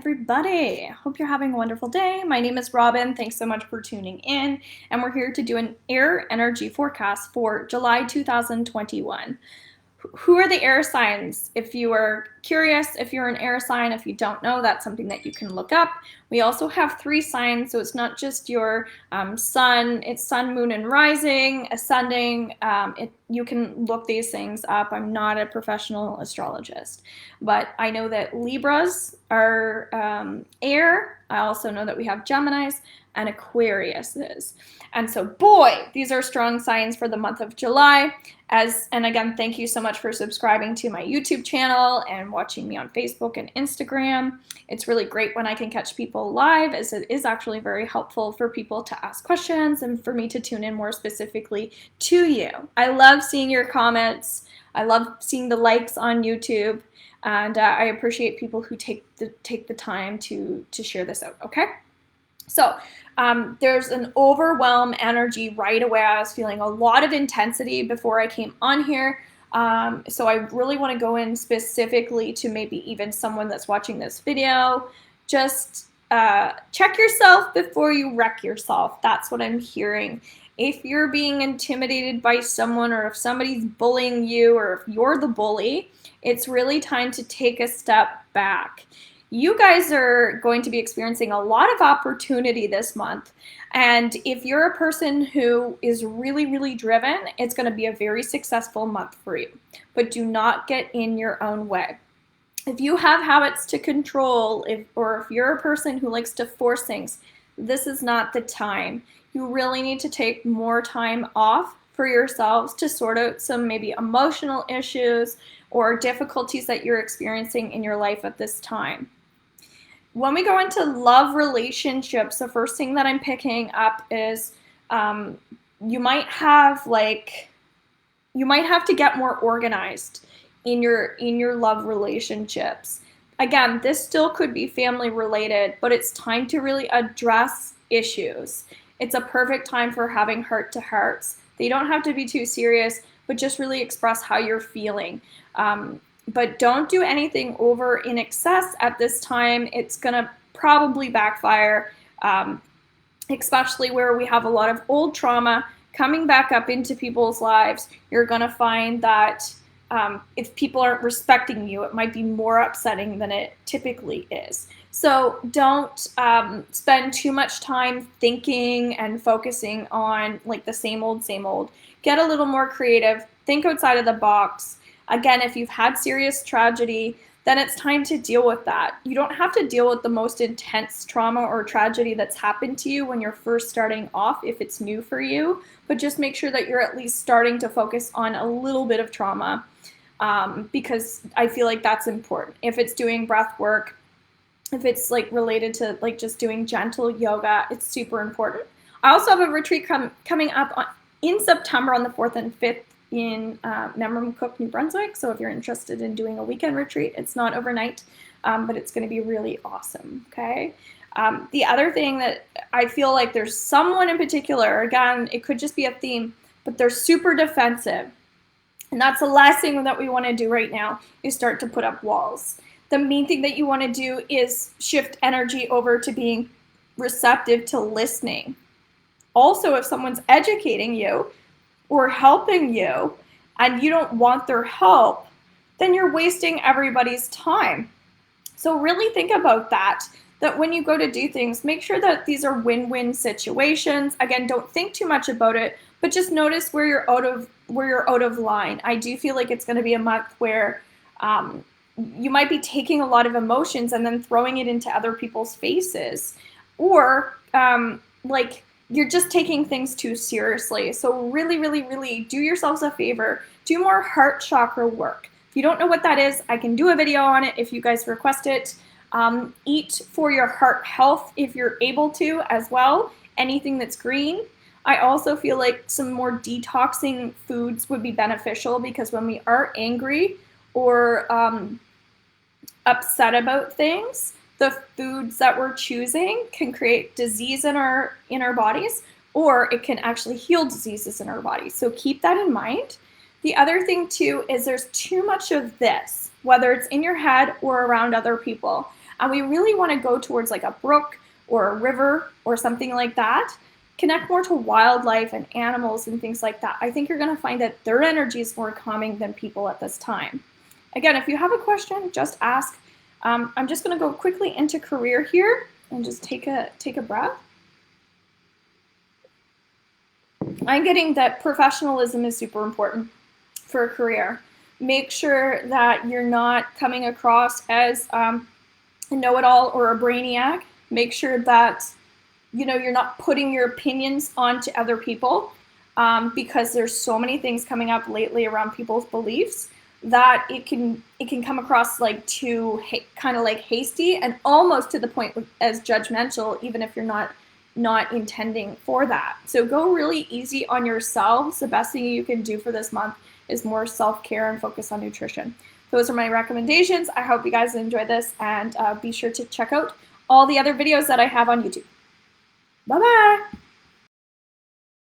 everybody. Hope you're having a wonderful day. My name is Robin. Thanks so much for tuning in. And we're here to do an air energy forecast for July 2021. Who are the air signs? If you are curious, if you're an air sign, if you don't know, that's something that you can look up. We also have 3 signs, so it's not just your sun, it's sun, moon, and rising, ascending. You can look these things up. I'm not a professional astrologist, but I know that Libras are air. I also know that we have Geminis and Aquariuses. And so, boy, these are strong signs for the month of July. And again, thank you so much for subscribing to my YouTube channel and watching me on Facebook and Instagram. It's really great when I can catch people live, as it is actually very helpful for people to ask questions and for me to tune in more specifically to you. I love seeing your comments. I love seeing the likes on YouTube. And I appreciate people who take the time to share this out, okay? So there's an overwhelm energy right away. I was feeling a lot of intensity before I came on here. So I really want to go in specifically to maybe even someone that's watching this video. Just check yourself before you wreck yourself. That's what I'm hearing. If you're being intimidated by someone, or if somebody's bullying you, or if you're the bully, it's really time to take a step back. You guys are going to be experiencing a lot of opportunity this month. And if you're a person who is really, really driven, it's going to be a very successful month for you. But do not get in your own way. If you have habits to control, or if you're a person who likes to force things, this is not the time. You really need to take more time off for yourselves to sort out some maybe emotional issues or difficulties that you're experiencing in your life at this time. When we go into love relationships, the first thing that I'm picking up is you might have to get more organized in your love relationships. Again, this still could be family related, but it's time to really address issues. It's a perfect time for having heart-to-hearts. They don't have to be too serious, but just really express how you're feeling. But don't do anything over in excess at this time. It's going to probably backfire, especially where we have a lot of old trauma coming back up into people's lives. You're going to find that if people aren't respecting you, it might be more upsetting than it typically is. So don't spend too much time thinking and focusing on like the same old, same old. Get a little more creative. Think outside of the box. Again, if you've had serious tragedy, then it's time to deal with that. You don't have to deal with the most intense trauma or tragedy that's happened to you when you're first starting off if it's new for you, but just make sure that you're at least starting to focus on a little bit of trauma because I feel like that's important. If it's doing breath work, if it's like related to like just doing gentle yoga, it's super important. I also have a retreat coming up in September on the 4th and 5th in Memramcook, New Brunswick. So if you're interested in doing a weekend retreat, it's not overnight, but it's going to be really awesome. Okay. The other thing that I feel like there's someone in particular, again, it could just be a theme, but they're super defensive. And that's the last thing that we want to do right now is start to put up walls. The main thing that you want to do is shift energy over to being receptive to listening. Also, if someone's educating you or helping you and you don't want their help, then you're wasting everybody's time. So really think about that when you go to do things, make sure that these are win-win situations. Again, don't think too much about it, but just notice where you're out of line. I do feel like it's going to be a month where you might be taking a lot of emotions and then throwing it into other people's faces, or like you're just taking things too seriously. So really, really, really do yourselves a favor. Do more heart chakra work. If you don't know what that is, I can do a video on it if you guys request it. Eat for your heart health if you're able to as well. Anything that's green. I also feel like some more detoxing foods would be beneficial, because when we are angry or upset about things, the foods that we're choosing can create disease in our bodies, or it can actually heal diseases in our bodies. So keep that in mind. The other thing too is there's too much of this, whether it's in your head or around other people. and we really want to go towards like a brook or a river or something like that, connect more to wildlife and animals and things like that, I think you're going to find that their energy is more calming than people at this time. Again, if you have a question, just ask. I'm just going to go quickly into career here and just take a breath. I'm getting that professionalism is super important for a career. Make sure that you're not coming across as a know-it-all or a brainiac. Make sure that you're not putting your opinions onto other people, because there's so many things coming up lately around people's beliefs that it can come across like too kind of like hasty and almost to the point as judgmental, even if you're not intending for that. So go really easy on yourselves. The best thing you can do for this month is more self-care and focus on nutrition. Those are my recommendations. I hope you guys enjoyed this, and be sure to check out all the other videos that I have on YouTube. Bye-bye.